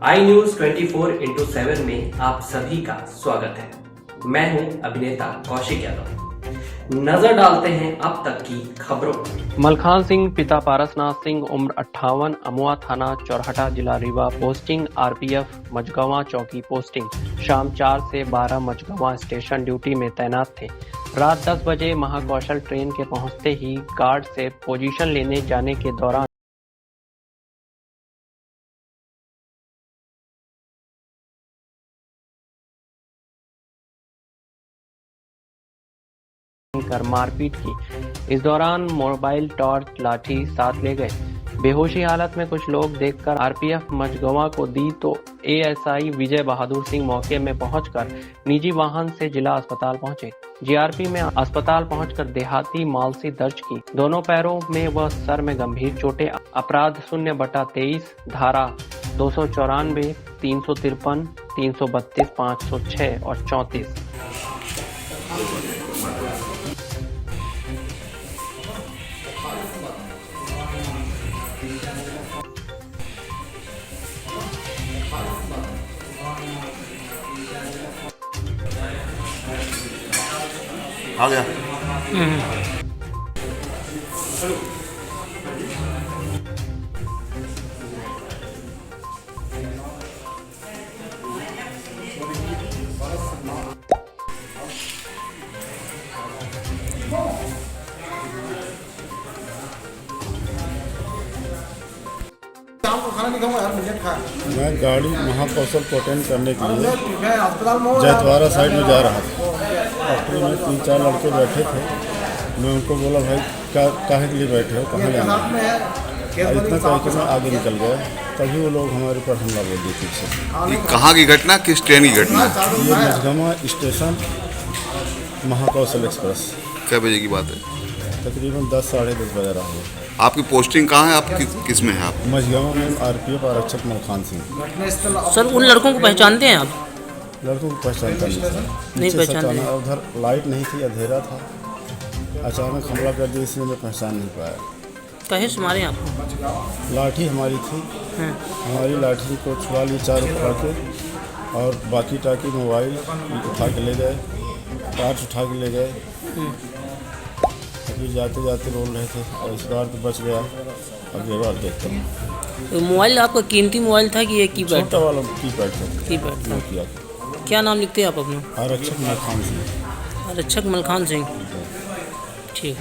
आई news 24/7 में आप सभी का स्वागत है। मैं हूं अभिनेता कौशिक यादव। नजर डालते हैं अब तक की खबरों। मलखान सिंह पिता पारसनाथ सिंह उम्र 58, अमुआ थाना चौरहटा जिला रीवा पोस्टिंग आरपीएफ मझगवां चौकी पोस्टिंग शाम 4 से 12 मझगवां स्टेशन ड्यूटी में तैनात थे। रात 10 बजे महाकौशल ट्रेन के पहुंचते ही गार्ड से पोजीशन लेने जाने के दौरान कर मारपीट की। इस दौरान मोबाइल टॉर्च लाठी साथ ले गए। बेहोशी हालत में कुछ लोग देखकर आरपीएफ मझगवां को दी तो एएसआई विजय बहादुर सिंह मौके में पहुंचकर निजी वाहन से जिला अस्पताल पहुंचे। जीआरपी में अस्पताल पहुंचकर देहाती मालसी दर्ज की। दोनों पैरों में व सर में गंभीर चोटें। अपराध 0/23 धारा 294, 353, 332, 506 और 34। आ गया। मैं गाड़ी महाकौशल को अटेंड करने के लिए जयद्वारा साइड में जा रहा था। फैक्ट्री में 3-4 लड़के बैठे थे। मैं उनको बोला, भाई काहे के लिए बैठे हो, कहाँ जाना है? और इतना कह के मैं आगे निकल गया। तभी वो लोग हमारे पर हमला बोल दिए ठीक से। ये कहाँ की घटना, किस ट्रेन की घटना? ये मझगवां स्टेशन महाकौशल एक्सप्रेस। क्या बजे की बात है? तकरीबन 10-10:30 बजे रहा है। आपकी पोस्टिंग कहाँ है? आप किस में है आप? मझगवां में आरपीएफ आरक्षक मलखान सिंह। सर उन लड़कों को पहचानते हैं आप? लड़कों को पहचानता नहीं पहचाना। उधर लाइट नहीं थी, अंधेरा था। अचानक हमला कर दिया, इसलिए मैं पहचान नहीं पाया। कहे से मारे आपको? लाठी हमारी थी। हमारी लाठी को छुड़ा ली 4 उठा के, और बाकी टाकी मोबाइल उठा के ले गए, टॉर्च उठा के ले गए। अभी जाते जाते रोल रहे थे, और इस बार तो बच गया। अगली बार देखते हैं। तो मोबाइल आपका कीमती मोबाइल था कि ये कीपैड? छोटा वाला कीपैड था। कीपैड था। किया। क्या नाम लिखते हैं आप अपना? आरक्षक मलखान सिंह। आरक्षक मलखान सिंह, ठीक।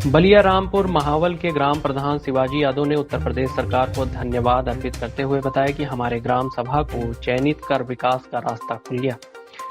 बलिया रामपुर महावल के ग्राम प्रधान शिवाजी यादव ने उत्तर प्रदेश सरकार को धन्यवाद अर्पित करते हुए बताया कि हमारे ग्राम सभा को चयनित कर विकास का रास्ता खुल गया,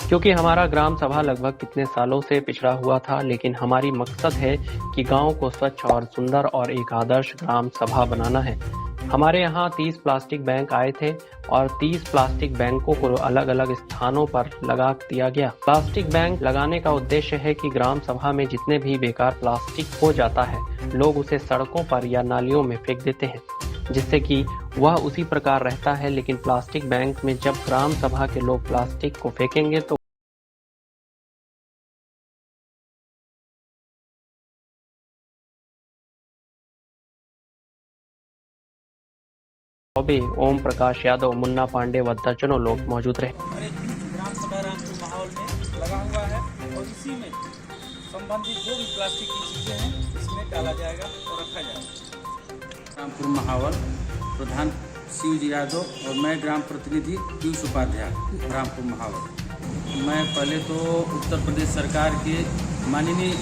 क्योंकि हमारा ग्राम सभा लगभग कितने सालों से पिछड़ा हुआ था। लेकिन हमारी मकसद है कि गांव को स्वच्छ और सुंदर और एक आदर्श ग्राम सभा बनाना है। हमारे यहाँ 30 प्लास्टिक बैंक आए थे और 30 प्लास्टिक बैंकों को अलग अलग स्थानों पर लगा दिया गया। प्लास्टिक बैंक लगाने का उद्देश्य है कि ग्राम सभा में जितने भी बेकार प्लास्टिक हो जाता है, लोग उसे सड़कों पर या नालियों में फेंक देते हैं, जिससे कि वह उसी प्रकार रहता है। लेकिन प्लास्टिक बैंक में जब ग्राम सभा के लोग प्लास्टिक को फेंकेंगे तो ओम प्रकाश यादव, मुन्ना पांडे व दर्जनों लोग मौजूद रहे। ग्राम सभा रामपुर माहौल में लगा हुआ है और इसी में संबंधित जो भी प्लास्टिक की चीज़ें हैं इसमें डाला जाएगा और रखा जाएगा। रामपुर माहौल प्रधान शिवजी यादव और मैं ग्राम प्रतिनिधि पीयूष उपाध्याय, रामपुर माहौल। मैं पहले तो उत्तर प्रदेश सरकार के माननीय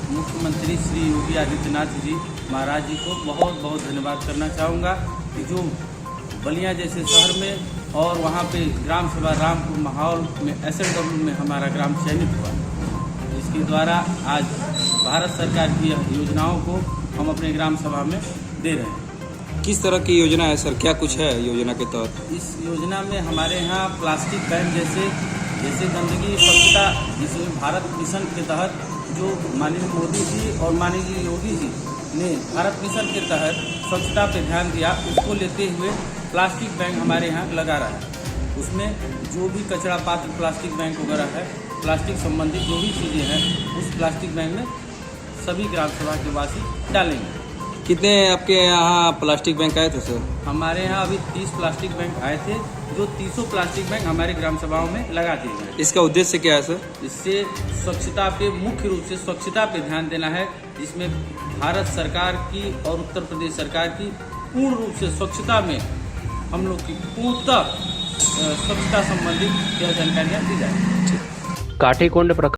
मुख्यमंत्री श्री योगी आदित्यनाथ जी महाराज जी को बहुत बहुत धन्यवाद करना चाहूँगा कि जो बलिया जैसे शहर में और वहाँ पे ग्राम सभा रामपुर माहौल में SLW में हमारा ग्राम चयनित हुआ। इसके द्वारा आज भारत सरकार की योजनाओं को हम अपने ग्राम सभा में दे रहे हैं। किस तरह की योजना है सर, क्या कुछ है योजना के तहत? इस योजना में हमारे यहाँ प्लास्टिक बैन जैसे गंदगी स्वच्छता, जिसमें भारत मिशन के तहत जो माननीय मोदी जी और माननीय योगी जी ने भारत मिशन के तहत स्वच्छता पे ध्यान दिया, उसको लेते हुए प्लास्टिक बैंक हमारे यहाँ लगा रहा है। उसमें जो भी कचरा पात्र प्लास्टिक बैंक वगैरह है, प्लास्टिक संबंधित जो भी चीज़ें हैं, उस प्लास्टिक बैंक में सभी ग्राम सभा के वासी डालेंगे। कितने आपके यहाँ प्लास्टिक बैंक आए थे सर? हमारे यहाँ अभी 30 प्लास्टिक बैंक आए थे, जो 30 प्लास्टिक बैंक हमारे ग्राम सभाओं में लगा दिए गए। इसका उद्देश्य क्या है सर? इससे स्वच्छता पे, मुख्य रूप से स्वच्छता पे ध्यान देना है, जिसमें भारत सरकार की और उत्तर प्रदेश सरकार की पूर्ण रूप से स्वच्छता में हम लोग की पूर्णतः स्वच्छता संबंधित जानकारियाँ दी जाए। काठीकुंड प्रखंड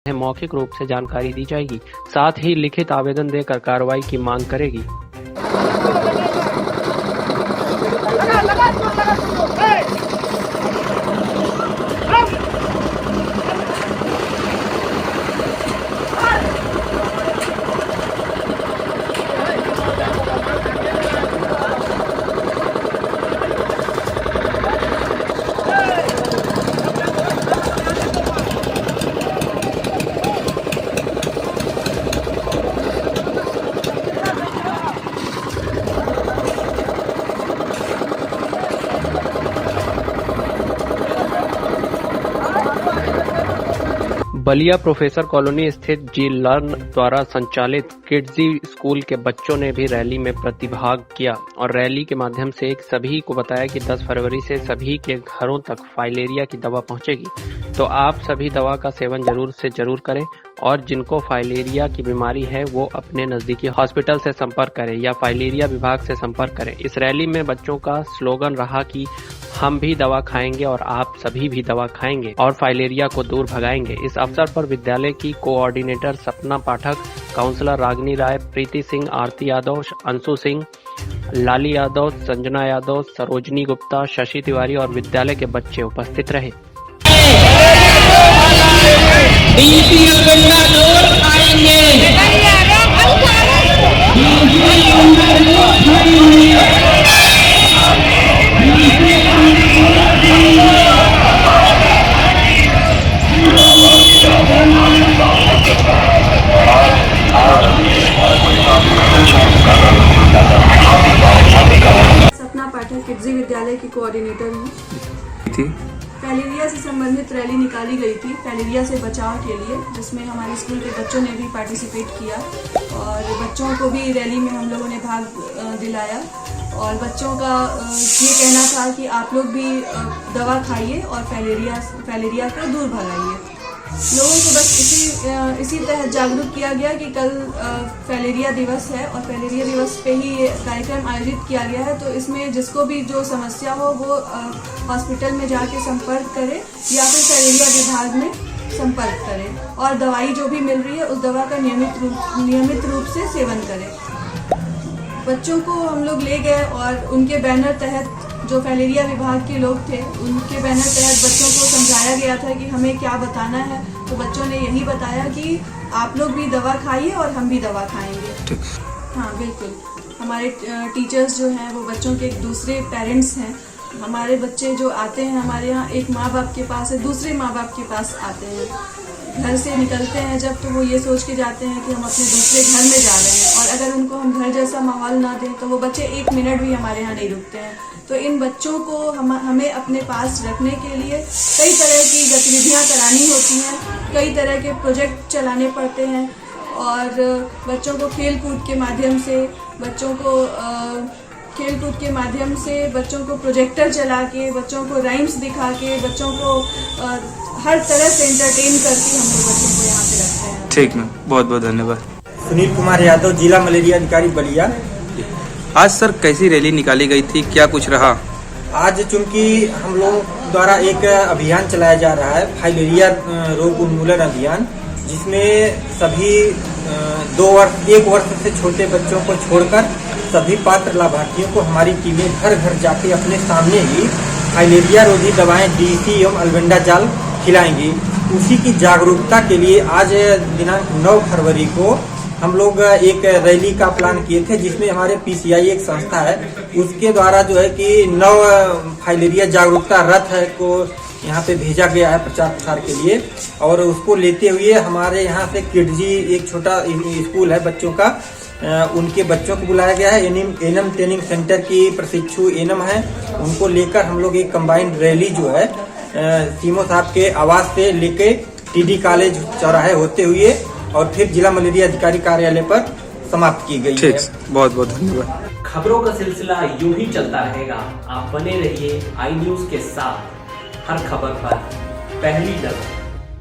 मौखिक रूप से जानकारी दी जाएगी, साथ ही लिखित आवेदन देकर कार्रवाई की मांग करेगी। बलिया प्रोफेसर कॉलोनी स्थित जी लर्न द्वारा संचालित किड्जी स्कूल के बच्चों ने भी रैली में प्रतिभाग किया और रैली के माध्यम से सभी को बताया कि 10 फरवरी से सभी के घरों तक फाइलेरिया की दवा पहुंचेगी, तो आप सभी दवा का सेवन जरूर से जरूर करें और जिनको फाइलेरिया की बीमारी है वो अपने नजदीकी हॉस्पिटल से संपर्क करें या फाइलेरिया विभाग से संपर्क करें। इस रैली में बच्चों का स्लोगन रहा कि हम भी दवा खाएंगे और आप सभी भी दवा खाएंगे और फाइलेरिया को दूर भगाएंगे। इस अवसर पर विद्यालय की कोऑर्डिनेटर सपना पाठक, काउंसलर रागनी राय, प्रीति सिंह, आरती यादव, अंशु सिंह, लाली यादव, संजना यादव, सरोजनी गुप्ता, शशि तिवारी और विद्यालय के बच्चे उपस्थित रहे। सपना पाठक किड्जी विद्यालय की कोऑर्डिनेटर हूँ। फाइलेरिया से संबंधित रैली निकाली गई थी, फाइलेरिया से बचाव के लिए, जिसमें हमारे स्कूल के बच्चों ने भी पार्टिसिपेट किया और बच्चों को भी रैली में हम लोगों ने भाग दिलाया और बच्चों का ये कहना था कि आप लोग भी दवा खाइए और फाइलेरिया को दूर भगाइए। लोगों को बस इसी तहत जागरूक किया गया कि कल फाइलेरिया दिवस है और फाइलेरिया दिवस पे ही ये कार्यक्रम आयोजित किया गया है, तो इसमें जिसको भी जो समस्या हो वो हॉस्पिटल में जाके संपर्क करे या फिर फाइलेरिया विभाग में संपर्क करे और दवाई जो भी मिल रही है उस दवा का नियमित रूप से सेवन करें। बच्चों को हम लोग ले गए और उनके बैनर तहत जो फाइलेरिया विभाग के लोग थे उनके बैनर तहत बच्चों को समझाया गया था कि हमें क्या बताना है, तो बच्चों ने यही बताया कि आप लोग भी दवा खाइए और हम भी दवा खाएंगे। हाँ बिल्कुल, हमारे टीचर्स जो हैं वो बच्चों के एक दूसरे पेरेंट्स हैं। हमारे बच्चे जो आते हैं हमारे यहाँ एक माँ बाप के पास है, दूसरे माँ बाप के पास आते हैं। घर से निकलते हैं जब तो वो ये सोच के जाते हैं कि हम अपने दूसरे घर में जा रहे हैं और अगर उनको हम घर जैसा माहौल ना दें तो वो बच्चे 1 मिनट भी हमारे यहाँ नहीं रुकते हैं। तो इन बच्चों को हमें अपने पास रखने के लिए कई तरह की गतिविधियाँ करानी होती हैं, कई तरह के प्रोजेक्ट चलाने पड़ते हैं और बच्चों को खेल कूद के माध्यम से बच्चों को प्रोजेक्टर चला के, बच्चों को राइम्स दिखा के, बच्चों को हर तरह से एंटरटेन करके हम लोग बच्चों को यहाँ पे रखते हैं। ठीक मैम, बहुत बहुत धन्यवाद। सुनील कुमार यादव, जिला मलेरिया अधिकारी बलिया। आज सर कैसी रैली निकाली गई थी, क्या कुछ रहा? आज चूंकि हम लोग द्वारा एक अभियान चलाया जा रहा है, फाइलेरिया रोग उन्मूलन अभियान, जिसमें सभी 1 वर्ष से छोटे बच्चों को छोड़कर सभी पात्र लाभार्थियों को हमारी टीमें घर घर जाके अपने सामने ही फाइलेरिया रोधी दवाएं डीसी एवं अल्बेंडाजाल खिलाएंगी। उसी की जागरूकता के लिए आज दिनांक 9 फरवरी को हम लोग एक रैली का प्लान किए थे, जिसमें हमारे पीसीआई एक संस्था है, उसके द्वारा जो है कि 9 फाइलेरिया जागरूकता रथ को यहाँ पे भेजा गया है प्रचार प्रसार के लिए। और उसको लेते हुए हमारे यहाँ से किडजी एक छोटा स्कूल है बच्चों का, उनके बच्चों को बुलाया गया है। एनएम ट्रेनिंग सेंटर की प्रशिक्षु एनएम है, उनको लेकर हम लोग एक कंबाइंड रैली जो है सीमो साहब के आवास से लेके टीडी कॉलेज चौराहे होते हुए और फिर जिला मलेरिया अधिकारी कार्यालय पर समाप्त की गई है। बहुत बहुत धन्यवाद। खबरों का सिलसिला यूं ही चलता रहेगा। आप बने रहिए आई न्यूज के साथ, हर खबर पर पहली नजर।